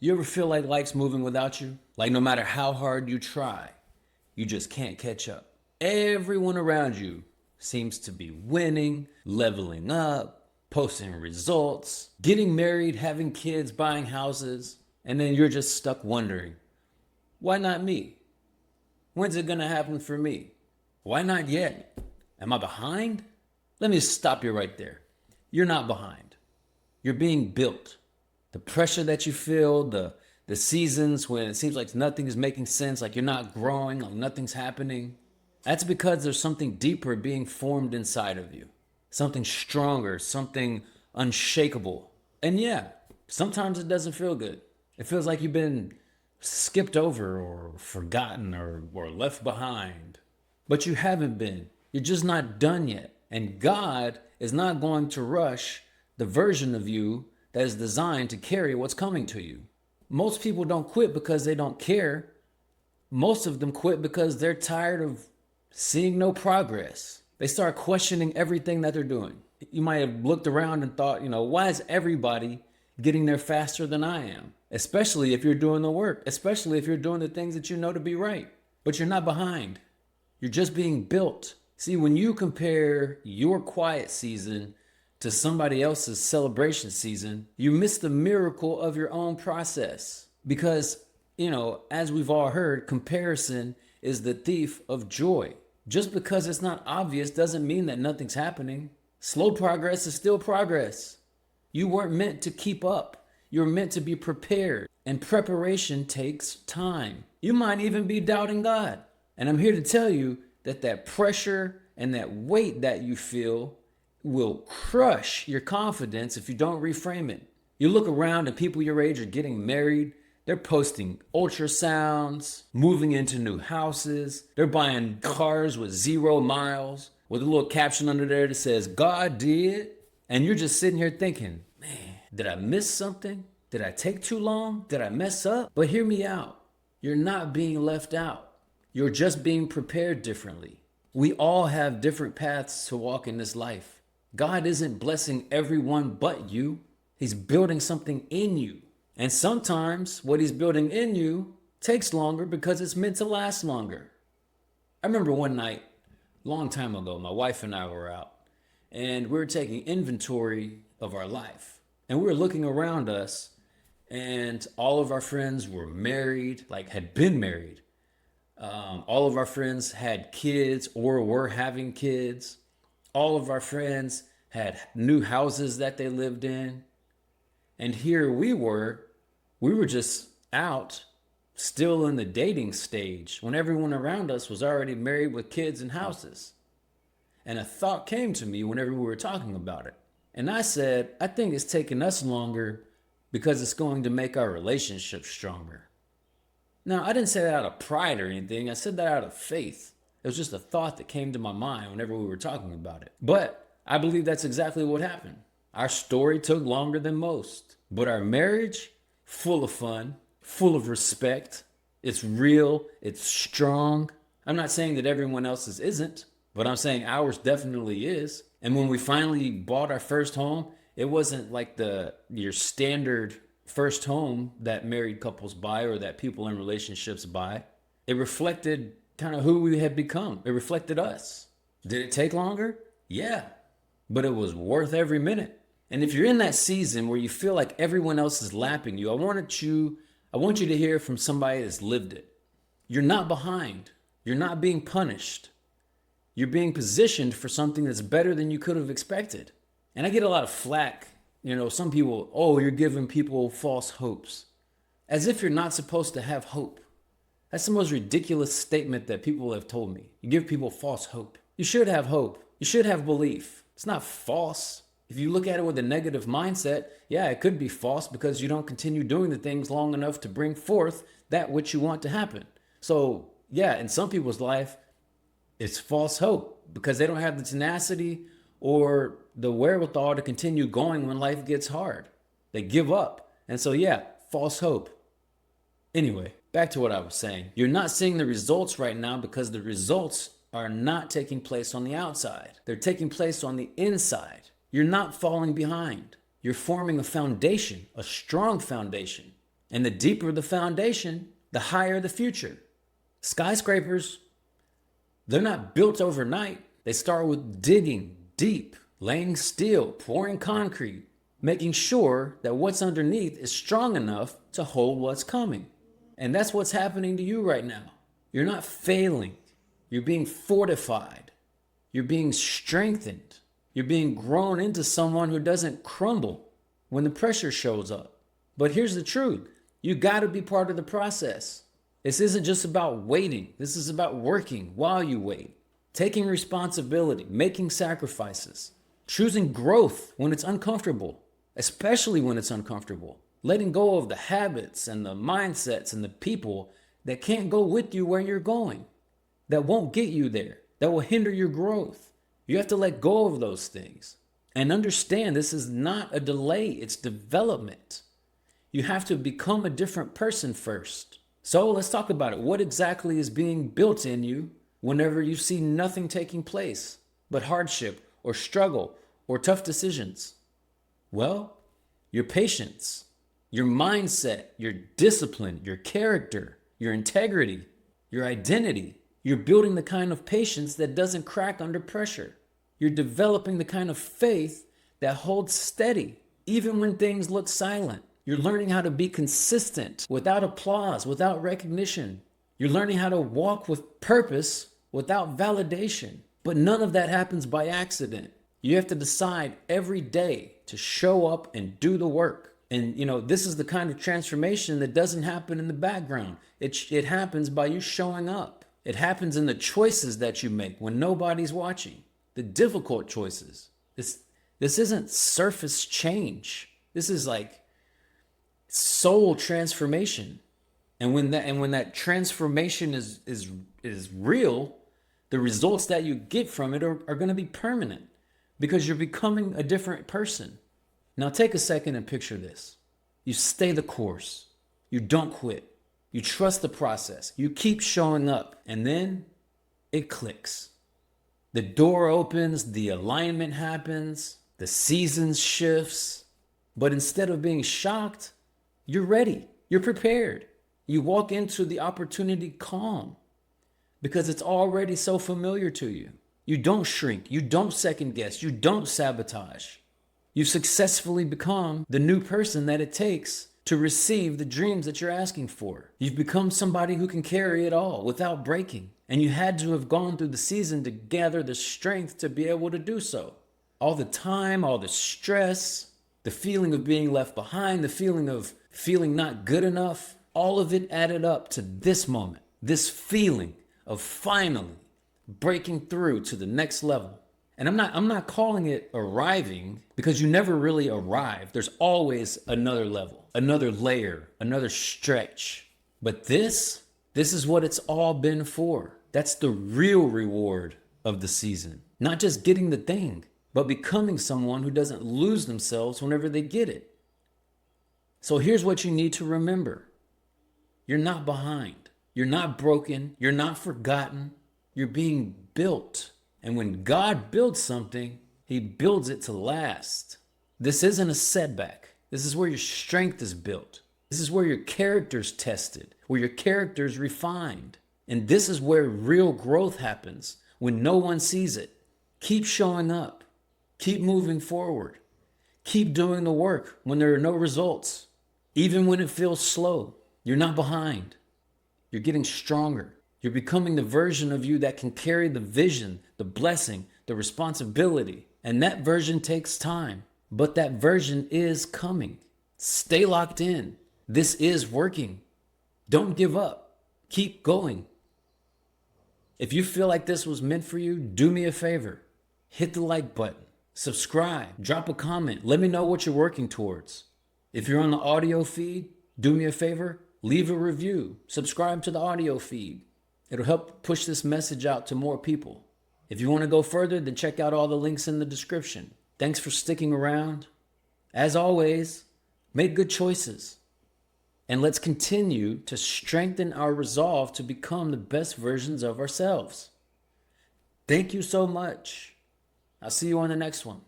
You ever feel like life's moving without you? Like no matter how hard you try, you just can't catch up. Everyone around you seems to be winning, leveling up, posting results, getting married, having kids, buying houses, and then you're just stuck wondering, why not me? When's it gonna happen for me? Why not yet? Am I behind? Let me stop you right there. You're not behind. You're being built. The pressure that you feel, the seasons when it seems like nothing is making sense, like you're not growing, like nothing's happening, that's because there's something deeper being formed inside of you. Something stronger, something unshakable. And yeah, sometimes it doesn't feel good. It feels like you've been skipped over or forgotten or left behind. But you haven't been. You're just not done yet. And God is not going to rush the version of you that is designed to carry what's coming to you. Most people don't quit because they don't care. Most of them quit because they're tired of seeing no progress. They start questioning everything that they're doing. You might have looked around and thought, why is everybody getting there faster than I am? Especially if you're doing the work, especially if you're doing the things that you know to be right. But you're not behind. You're just being built. See, when you compare your quiet season to somebody else's celebration season, you miss the miracle of your own process. Because, as we've all heard, comparison is the thief of joy. Just because it's not obvious doesn't mean that nothing's happening. Slow progress is still progress. You weren't meant to keep up. You're meant to be prepared. And preparation takes time. You might even be doubting God. And I'm here to tell you that pressure and that weight that you feel will crush your confidence if you don't reframe it. You look around and people your age are getting married. They're posting ultrasounds, moving into new houses. They're buying cars with 0 miles with a little caption under there that says, God did. And you're just sitting here thinking, man, did I miss something? Did I take too long? Did I mess up? But hear me out. You're not being left out. You're just being prepared differently. We all have different paths to walk in this life. God isn't blessing everyone but you. He's building something in you. And sometimes what he's building in you takes longer because it's meant to last longer. I remember one night, a long time ago, my wife and I were out and we were taking inventory of our life. And we were looking around us and all of our friends were married, like had been married. All of our friends had kids or were having kids. All of our friends had new houses that they lived in. And here we were just out, still in the dating stage, when everyone around us was already married with kids and houses. And a thought came to me whenever we were talking about it. And I said, I think it's taking us longer because it's going to make our relationship stronger. Now, I didn't say that out of pride or anything. I said that out of faith. It was just a thought that came to my mind whenever we were talking about it. But I believe that's exactly what happened. Our story took longer than most, but our marriage, full of fun, full of respect. It's real, it's strong. I'm not saying that everyone else's isn't, but I'm saying ours definitely is. And when we finally bought our first home, it wasn't like your standard first home that married couples buy or that people in relationships buy. It reflected kind of who we had become. It reflected us. Did it take longer? Yeah, but it was worth every minute. And if you're in that season where you feel like everyone else is lapping you, I want you to hear from somebody that's lived it. You're not behind. You're not being punished. You're being positioned for something that's better than you could have expected. And I get a lot of flack. Some people, you're giving people false hopes. As if you're not supposed to have hope. That's the most ridiculous statement that people have told me. You give people false hope. You should have hope. You should have belief. It's not false. If you look at it with a negative mindset, yeah, it could be false because you don't continue doing the things long enough to bring forth that which you want to happen. So, yeah, in some people's life, it's false hope because they don't have the tenacity or the wherewithal to continue going when life gets hard. They give up. And so, yeah, false hope. Anyway, back to what I was saying. You're not seeing the results right now because the results are not taking place on the outside. They're taking place on the inside. You're not falling behind. You're forming a foundation, a strong foundation. And the deeper the foundation, the higher the future. Skyscrapers, they're not built overnight. They start with digging deep, laying steel, pouring concrete, making sure that what's underneath is strong enough to hold what's coming. And that's what's happening to you right now. You're not failing. You're being fortified. You're being strengthened. You're being grown into someone who doesn't crumble when the pressure shows up. But here's the truth. You got to be part of the process. This isn't just about waiting. This is about working while you wait, taking responsibility, making sacrifices, choosing growth when it's uncomfortable, especially when it's uncomfortable, letting go of the habits and the mindsets and the people that can't go with you where you're going, that won't get you there, that will hinder your growth. You have to let go of those things and understand this is not a delay, it's development. You have to become a different person first. So let's talk about it. What exactly is being built in you whenever you see nothing taking place but hardship or struggle or tough decisions? Well, your patience, your mindset, your discipline, your character, your integrity, your identity. You're building the kind of patience that doesn't crack under pressure. You're developing the kind of faith that holds steady, even when things look silent. You're learning how to be consistent without applause, without recognition. You're learning how to walk with purpose without validation. But none of that happens by accident. You have to decide every day to show up and do the work. And this is the kind of transformation that doesn't happen in the background. It happens by you showing up. It happens in the choices that you make when nobody's watching. The difficult choices. This isn't surface change. This is like soul transformation. And when that transformation is real, the results that you get from it are going to be permanent because you're becoming a different person. Now take a second and picture this. You stay the course. You don't quit. You trust the process. You keep showing up, and then it clicks. The door opens, the alignment happens, the season shifts. But instead of being shocked, you're ready. You're prepared. You walk into the opportunity calm because it's already so familiar to you. You don't shrink. You don't second guess. You don't sabotage. You've successfully become the new person that it takes to receive the dreams that you're asking for. You've become somebody who can carry it all without breaking. And you had to have gone through the season to gather the strength to be able to do so. All the time, all the stress, the feeling of being left behind, the feeling of feeling not good enough, all of it added up to this moment, this feeling of finally breaking through to the next level. And I'm not calling it arriving because you never really arrive. There's always another level, another layer, another stretch. But this is what it's all been for. That's the real reward of the season. Not just getting the thing, but becoming someone who doesn't lose themselves whenever they get it. So here's what you need to remember. You're not behind. You're not broken. You're not forgotten. You're being built. And when God builds something, he builds it to last. This isn't a setback. This is where your strength is built. This is where your character's tested, where your character's refined. And this is where real growth happens when no one sees it. Keep showing up. Keep moving forward. Keep doing the work when there are no results. Even when it feels slow, you're not behind. You're getting stronger. You're becoming the version of you that can carry the vision, the blessing, the responsibility. And that version takes time, but that version is coming. Stay locked in. This is working. Don't give up. Keep going. If you feel like this was meant for you, do me a favor. Hit the like button. Subscribe. Drop a comment. Let me know what you're working towards. If you're on the audio feed, do me a favor. Leave a review. Subscribe to the audio feed. It'll help push this message out to more people. If you want to go further, then check out all the links in the description. Thanks for sticking around. As always, make good choices. And let's continue to strengthen our resolve to become the best versions of ourselves. Thank you so much. I'll see you on the next one.